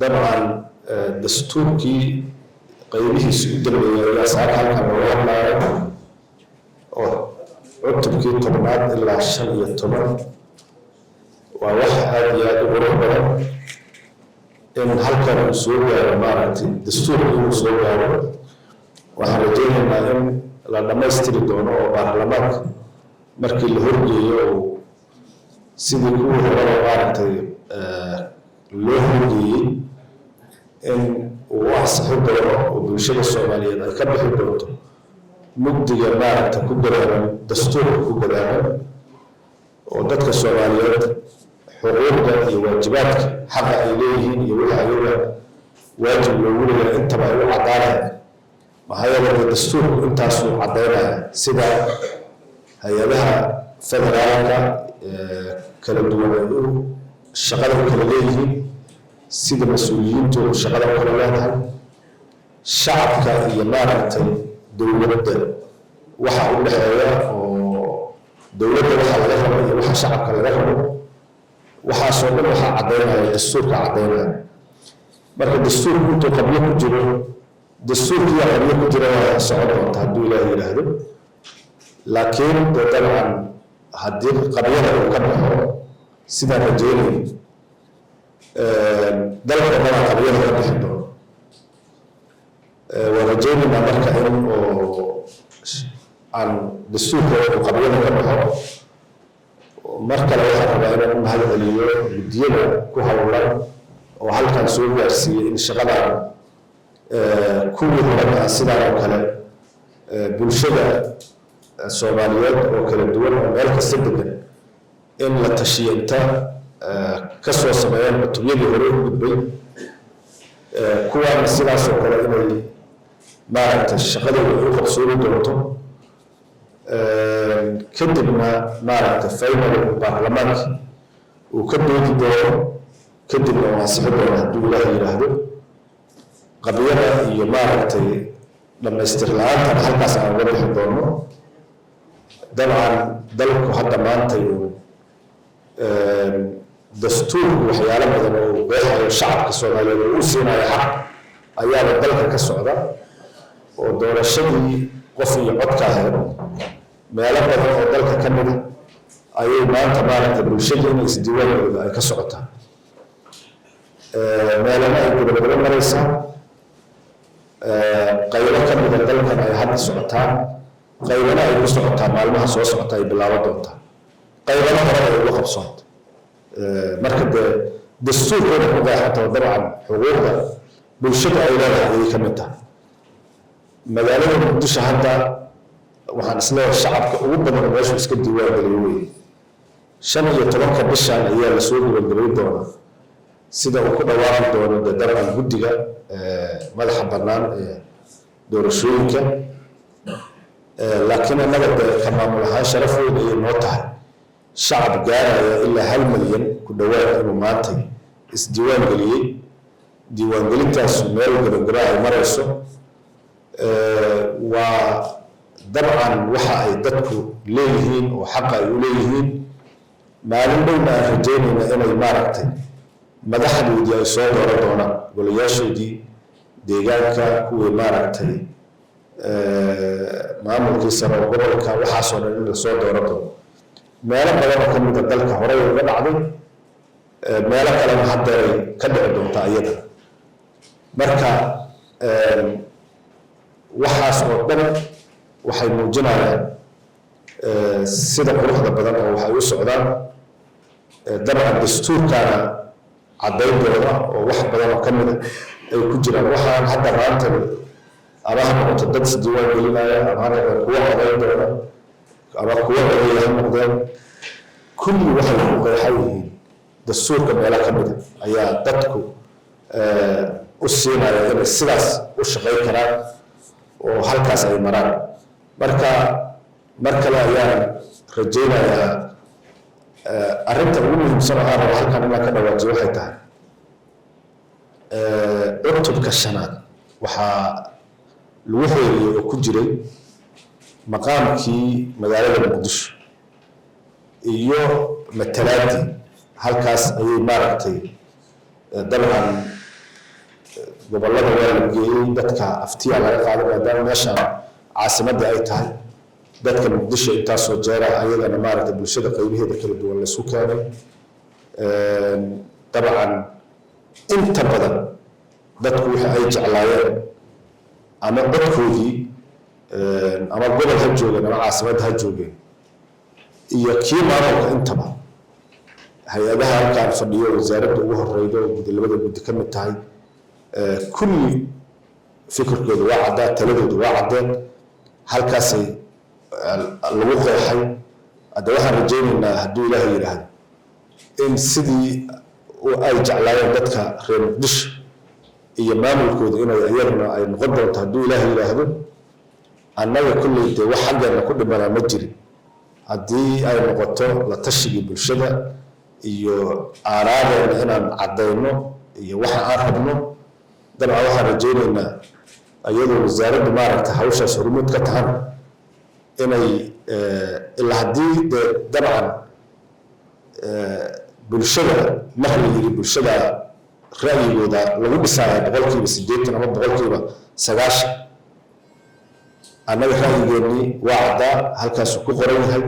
طبعا دستوركي قيبه سؤال ساعات halkan loo hadlayo oo cutubkii tobnaad ilaa 15 waa wax aad iyo aad u qurux badan in halkan uu soo gaaro maaragtay dastuurkii uu soo gaaro waxaan rajaynaynaa in la dhammaystiri doono oo baarlamaanka markii la horgeeyo sidii kuwii hore maaragtay loo horgeeyey in uu ansaxi doono oo bulshada Soomaaliyeed ay ka bixi doonto mugdiga maaragtay ku daraaran dastuurka ku gadaaran oo dadka Soomaaliyeed xuquuqda iyo waajibaadka xaqa ay leeyihiin iyo waxa ayaga waajib loogu leeyahay intaba ay u caddaanayaan maxaa yeelay dastuurku intaasuu caddaynaya sida hay-adaha federaalka kala duwan ay u shaqada u kala leeyihiin sida mas-uuliyiintu shaqada u kala leedahay shacabka iyo maaragtay dowladda waxa u dhexeeya oo dowladda waxa laga rabo iyo waxa shacabka laga rabo waxaasoo dhan waxaa caddaynaya dastuurka caddaynaya marka dastuurku intuu qabyo ku jiro dastuurkiiya qabyo ku jira waa socon doonta hadduu ilaahay yidhaahdo laakiin dee dabcan haddii qabyada uu ka baxo sidaan rajeynay dalka dhanaa qabyada ka bixi doono waa rajeynaynaa marka in oo aan dastuurka uu qabyada ka baxo mar kale waxaan rabaa inaan u mahad celiyo guddiyada ku hawlan oo halkan soo gaarsiiyey in shaqadan kuwii horena sidaan oo kale bulshada Soomaaliyeed oo kala duwan oo meel kasta degan in la tashiyo inta ka soo sameeyaan cutubiyadii hore u gudbay kuwaana sidaas oo kale inay maaragtay shaqadooda u qabsooni doonto kadibna maaragtay final baarlamaanka uu ka doodi doono kadibna waa ansixi doono hadduu ilaahay yidhaahdo qabyada iyo maaragtay dhammaystir la-aantana halkaas aan uga bixi doono dabcan dalku hadda maanta dastuurku waxyaalo badan oo uu qeexayo shacabka Soomaaliyeed oo uu siinayo xaq ayaaba dalka ka socda oo doorashadii qof iyo codka ahayd meelo badan oo dalka ka mid ayay maanta maaragtay bulshada inay isdiiwaanooda ay ka socotaa meelana ay gudabada maraysaa qaybo ka mid dalkan ay hadda socotaa qaybana ay ku socotaa maalmaha soo socota ay bilaaban doontaa qaybana hore ay uga qabsoonto marka dee dastuurkooda ku qeexata dabcan xuquuqda bulshada ay leedahay ayay ka mid tahay magaalada Muqdisho hadda waxaan isleeyahay shacabka ugu badan meeshu iska diiwaan geliyo wey 15 bishan ayaa la soo gudbin doona sida uu ku dhawaaqi doono dabcan guddiga madaxa bannaan ee doorashooyinka laakiin annaga ka maamul ahaan sharaf weyn ayay noo tahay shacab gaaraya ilaa 1 milyan ku dhawaad inuu maanta isdiiwaan geliyey diiwaangelintaas meel gabagaba ay marayso waa dabcan waxa ay dadku leeyihiin oo xaqa ay u leeyihiin maalin dhowna aan rajeynayna inay maaragtay madaxdoodii ay soo dooran doonaan golayaashoodii deegaanka kuwii maaragtay maamulkii sare oo gobolka waxaasoo dhan in la soo dooran doono meelo badan oo ka mid a dalka horey uga dhacday meelo kalena hadda ay ka dhici doontaa iyada marka waxaas oo dhan waxay muujinayaan sida quruxda badan oo waxay u socdaan dabcan dastuurkaana caddayn doona oo wax badan oo ka mid ay ku jiraan waxaan hadda maanta ama ha noqoto dad isdiiwaan gelinaya ama ha noqdo kuwa codayn doona ama kuwa codaya ha noqdeen kulli waxay ku qeexan yihiin dastuurka meelo ka mid ayaa dadku u siinaya inay sidaas u shaqayn karaan oo halkaas ay maraan marka mar kale ayaan rajaynayaa arrinta ugu muhiimsan oo aan halkan inaan ka dhawaajiyo waxay tahay cutubka shanaad waxaa lagu xeeliyey oo ku jiray maqaamkii magaalada Muqdisho iyo matalaadii halkaas ayay maaragtay dabcan gobollada waa la geeyey dadka aftiya laga qaaday maadaama meeshaan caasimadda ay tahay dadka muqdisho intaasoo jeera ayagana maaragtay bulshada qaybaheeda kala duwan la isku keenay dabcan inta badan dadku wixii ay jeclaayeen ama dadkoodii ama gobol ha joogeen ama caasimadda ha joogeen iyo kii maamulka intaba hay-adaha halkaan fadhiyo wasaaradda ugu horeydo oo labada guddi ka mid tahay kulli fikirkooda waa caddaa taladooda waa caddeen halkaasay lagu qeexay hadda waxaan rajaynaynaa hadduu ilaahay yidhaahdo in sidii ay jeclaayeen dadka reer muqdisho iyo maamulkooda inay iyaguna ay noqon doonto hadduu ilaahay yidhaahdo annaga kulley dee wax xaggeena ku dhimanaa ma jirin haddii ay noqoto la tashigii bulshada iyo aaraadeena inaan caddayno iyo waxa aan rabno dabcan waxaan rajaynaynaa iyadoo wasaaraddu maaragta hawshaas hormuud ka tahana inay ilaa haddii dee dabcan bulshada mar la yiri bulshada ra'yigooda lagu dhisaayo 80% ama 90% annaga ra'yigeennii waa caddaa halkaasuu ku qoran yahay